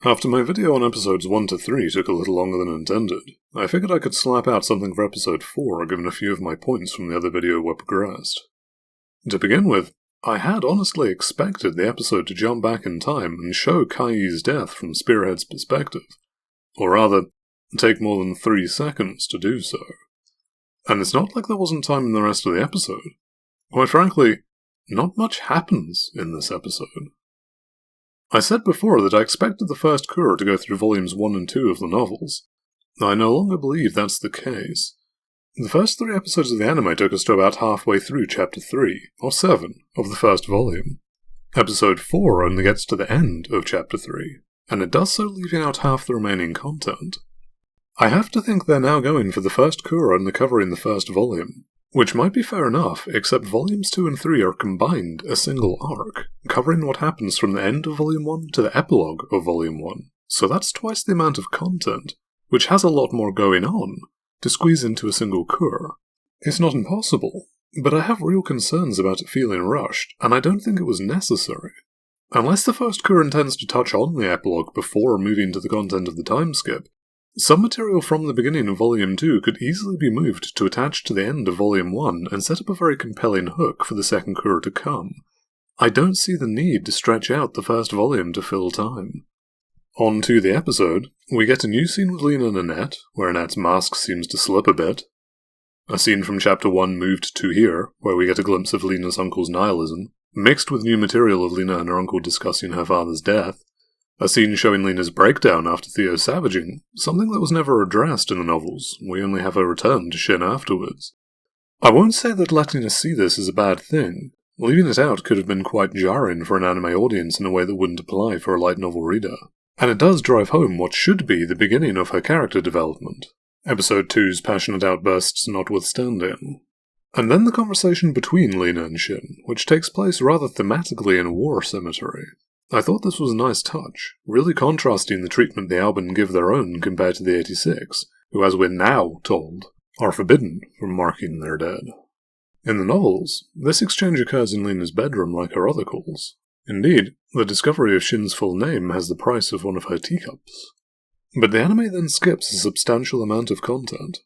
After my video on episodes 1 to 3 took a little longer than intended, I figured I could slap out something for episode 4 given a few of my points from the other video were progressed. To begin with, I had honestly expected the episode to jump back in time and show Kai's death from Spearhead's perspective, or rather, take more than 3 seconds to do so. And it's not like there wasn't time in the rest of the episode. Quite frankly, not much happens in this episode. I said before that I expected the first cour to go through volumes 1 and 2 of the novels. I no longer believe that's the case. The first 3 episodes of the anime took us to about halfway through chapter 3, or 7, of the first volume. Episode 4 only gets to the end of chapter 3, and it does so leaving out half the remaining content. I have to think they're now going for the first cour only covering the first volume, which might be fair enough, except volumes 2 and 3 are combined a single arc, covering what happens from the end of volume 1 to the epilogue of volume 1, so that's twice the amount of content, which has a lot more going on, to squeeze into a single cour. It's not impossible, but I have real concerns about it feeling rushed, and I don't think it was necessary. Unless the first cour intends to touch on the epilogue before moving to the content of the timeskip, some material from the beginning of Volume 2 could easily be moved to attach to the end of Volume 1 and set up a very compelling hook for the second cour to come. I don't see the need to stretch out the first volume to fill time. On to the episode, we get a new scene with Lena and Annette, where Annette's mask seems to slip a bit. A scene from Chapter 1 moved to here, where we get a glimpse of Lena's uncle's nihilism, mixed with new material of Lena and her uncle discussing her father's death. A scene showing Lena's breakdown after Theo's savaging, something that was never addressed in the novels. We only have her return to Shin afterwards. I won't say that letting us see this is a bad thing. Leaving it out could have been quite jarring for an anime audience in a way that wouldn't apply for a light novel reader. And it does drive home what should be the beginning of her character development, Episode 2's passionate outbursts notwithstanding. And then the conversation between Lena and Shin, which takes place rather thematically in a war cemetery. I thought this was a nice touch, really contrasting the treatment the Albin give their own compared to the 86, who, as we're now told, are forbidden from marking their dead. In the novels, this exchange occurs in Lena's bedroom like her other calls. Indeed, the discovery of Shin's full name has the price of one of her teacups. But the anime then skips a substantial amount of content.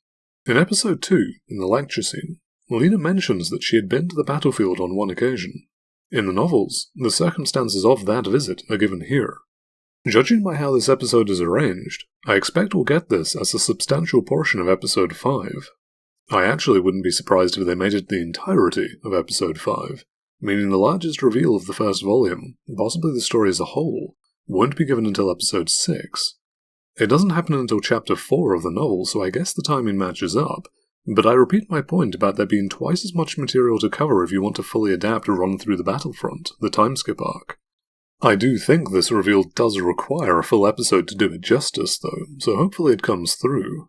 In episode 2, in the lecture scene, Lena mentions that she had been to the battlefield on one occasion. In the novels, the circumstances of that visit are given here. Judging by how this episode is arranged, I expect we'll get this as a substantial portion of episode 5. I actually wouldn't be surprised if they made it the entirety of episode 5, meaning the largest reveal of the first volume, possibly the story as a whole, won't be given until episode 6. It doesn't happen until chapter 4 of the novel, so I guess the timing matches up, but I repeat my point about there being twice as much material to cover if you want to fully adapt a run through the battlefront, the timeskip arc. I do think this reveal does require a full episode to do it justice, though, so hopefully it comes through.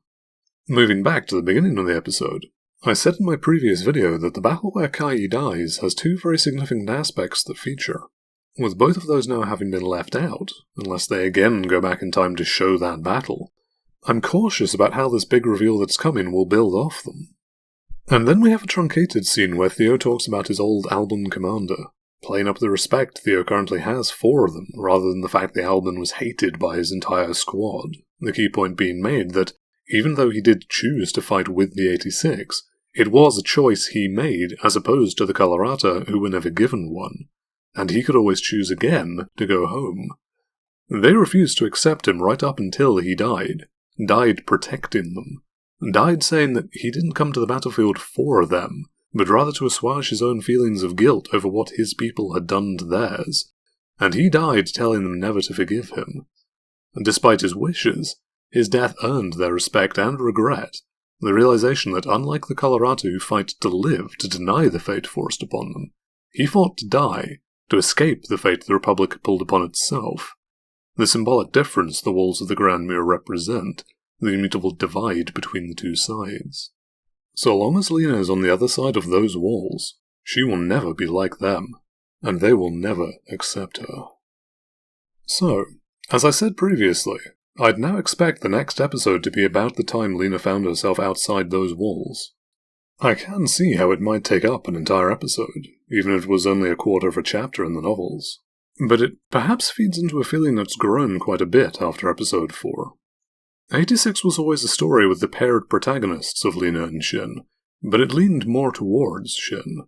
Moving back to the beginning of the episode, I said in my previous video that the battle where Kai dies has 2 very significant aspects that feature. With both of those now having been left out, unless they again go back in time to show that battle, I'm cautious about how this big reveal that's coming will build off them. And then we have a truncated scene where Theo talks about his old Albin commander, playing up the respect Theo currently has for them, rather than the fact the Albin was hated by his entire squad, the key point being made that, even though he did choose to fight with the 86, it was a choice he made as opposed to the Colorata who were never given one, and he could always choose again to go home. They refused to accept him right up until he died protecting them, died saying that he didn't come to the battlefield for them, but rather to assuage his own feelings of guilt over what his people had done to theirs, and he died telling them never to forgive him. And despite his wishes, his death earned their respect and regret, the realization that unlike the Colorata who fight to live to deny the fate forced upon them, he fought to die, to escape the fate the Republic pulled upon itself. The symbolic difference the walls of the Grand Mirror represent, the immutable divide between the 2 sides. So long as Lena is on the other side of those walls, she will never be like them, and they will never accept her. So, as I said previously, I'd now expect the next episode to be about the time Lena found herself outside those walls. I can see how it might take up an entire episode, even if it was only a quarter of a chapter in the novels. but it perhaps feeds into a feeling that's grown quite a bit after episode 4. 86 was always a story with the paired protagonists of Lina and Shin, but it leaned more towards Shin.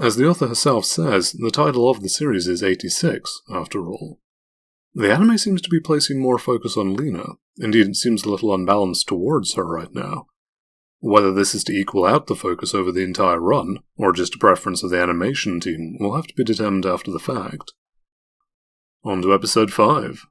As the author herself says, the title of the series is 86, after all. The anime seems to be placing more focus on Lina, indeed it seems a little unbalanced towards her right now. Whether this is to equal out the focus over the entire run, or just a preference of the animation team, will have to be determined after the fact. On to episode 5,